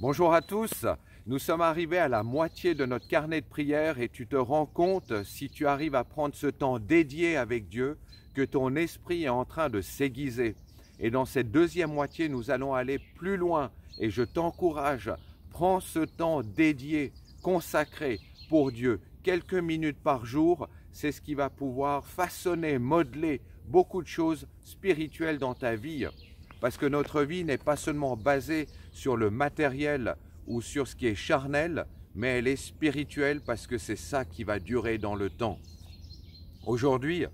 Bonjour à tous, nous sommes arrivés à la moitié de notre carnet de prière et tu te rends compte, si tu arrives à prendre ce temps dédié avec Dieu, que ton esprit est en train de s'aiguiser. Et dans cette deuxième moitié, nous allons aller plus loin et je t'encourage, prends ce temps dédié, consacré pour Dieu. Quelques minutes par jour, c'est ce qui va pouvoir façonner, modeler beaucoup de choses spirituelles dans ta vie. Parce que notre vie n'est pas seulement basée sur le matériel ou sur ce qui est charnel, mais elle est spirituelle parce que c'est ça qui va durer dans le temps. Aujourd'hui,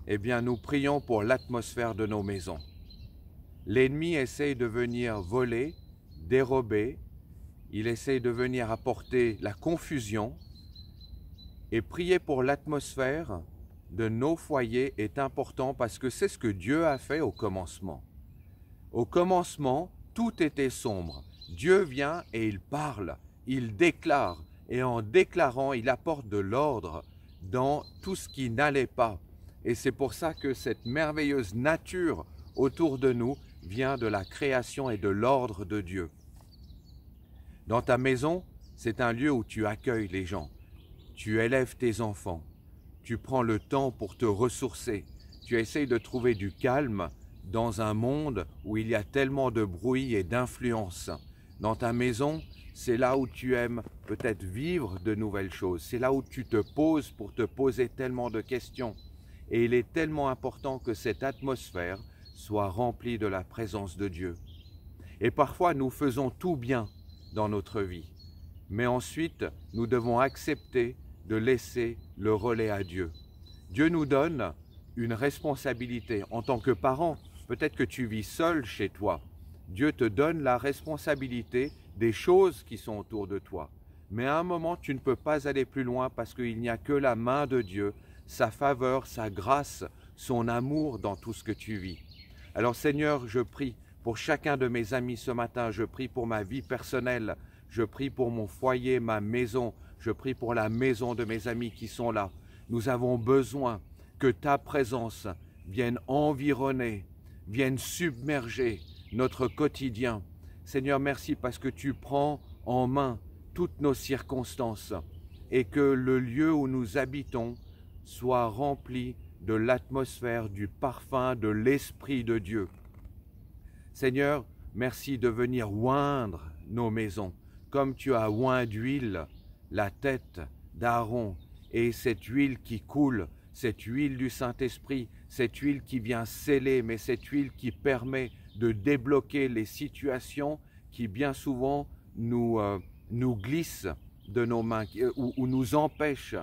eh bien, nous prions pour l'atmosphère de nos maisons. L'ennemi essaye de venir voler, dérober, il essaye de venir apporter la confusion, et prier pour l'atmosphère de nos foyers est important parce que c'est ce que Dieu a fait au commencement. Au commencement, tout était sombre. Dieu vient et il parle, il déclare, et en déclarant, il apporte de l'ordre dans tout ce qui n'allait pas. Et c'est pour ça que cette merveilleuse nature autour de nous vient de la création et de l'ordre de Dieu. Dans ta maison, c'est un lieu où tu accueilles les gens, tu élèves tes enfants, tu prends le temps pour te ressourcer, tu essayes de trouver du calme dans un monde où il y a tellement de bruit et d'influence. Dans ta maison, c'est là où tu aimes peut-être vivre de nouvelles choses. C'est là où tu te poses pour te poser tellement de questions. Et il est tellement important que cette atmosphère soit remplie de la présence de Dieu. Et parfois, nous faisons tout bien dans notre vie. Mais ensuite, nous devons accepter de laisser le relais à Dieu. Dieu nous donne une responsabilité en tant que parent. Peut-être que tu vis seul chez toi. Dieu te donne la responsabilité des choses qui sont autour de toi. Mais à un moment, tu ne peux pas aller plus loin parce qu'il n'y a que la main de Dieu, sa faveur, sa grâce, son amour dans tout ce que tu vis. Alors Seigneur, je prie pour chacun de mes amis ce matin, je prie pour ma vie personnelle, je prie pour mon foyer, ma maison, je prie pour la maison de mes amis qui sont là. Nous avons besoin que ta présence vienne environner, vienne submerger notre quotidien. Seigneur, merci parce que tu prends en main toutes nos circonstances et que le lieu où nous habitons soit rempli de l'atmosphère, du parfum, de l'Esprit de Dieu. Seigneur, merci de venir oindre nos maisons, comme tu as oint d'huile la tête d'Aaron, et cette huile qui coule, cette huile du Saint-Esprit, cette huile qui vient sceller, mais cette huile qui permet de débloquer les situations qui bien souvent nous glissent de nos mains ou nous empêchent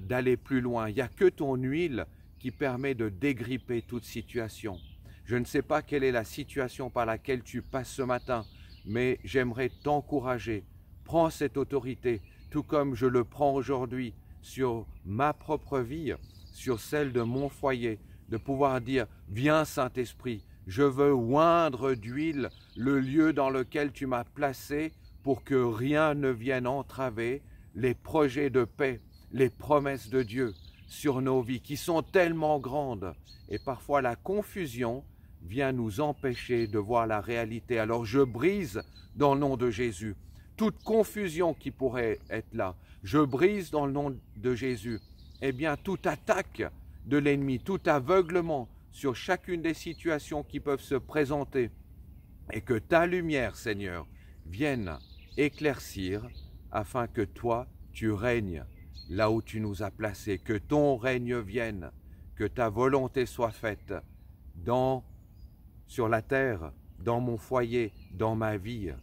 d'aller plus loin. Il n'y a que ton huile qui permet de dégripper toute situation. Je ne sais pas quelle est la situation par laquelle tu passes ce matin, mais j'aimerais t'encourager. Prends cette autorité, tout comme je le prends aujourd'hui sur ma propre vie, sur celle de mon foyer, de pouvoir dire « Viens Saint-Esprit, je veux oindre d'huile le lieu dans lequel tu m'as placé pour que rien ne vienne entraver les projets de paix, les promesses de Dieu sur nos vies qui sont tellement grandes. Et parfois la confusion vient nous empêcher de voir la réalité. Alors je brise dans le nom de Jésus toute confusion qui pourrait être là. Je brise dans le nom de Jésus, eh bien, toute attaque de l'ennemi, tout aveuglement sur chacune des situations qui peuvent se présenter et que ta lumière, Seigneur, vienne éclaircir afin que toi, tu règnes là où tu nous as placés, que ton règne vienne, que ta volonté soit faite sur la terre, dans mon foyer, dans ma vie,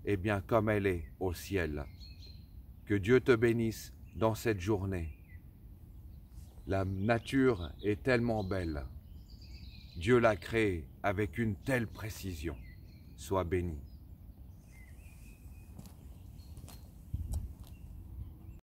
eh bien comme elle est au ciel. Que Dieu te bénisse dans cette journée. La nature est tellement belle. Dieu l'a créée avec une telle précision. Sois béni.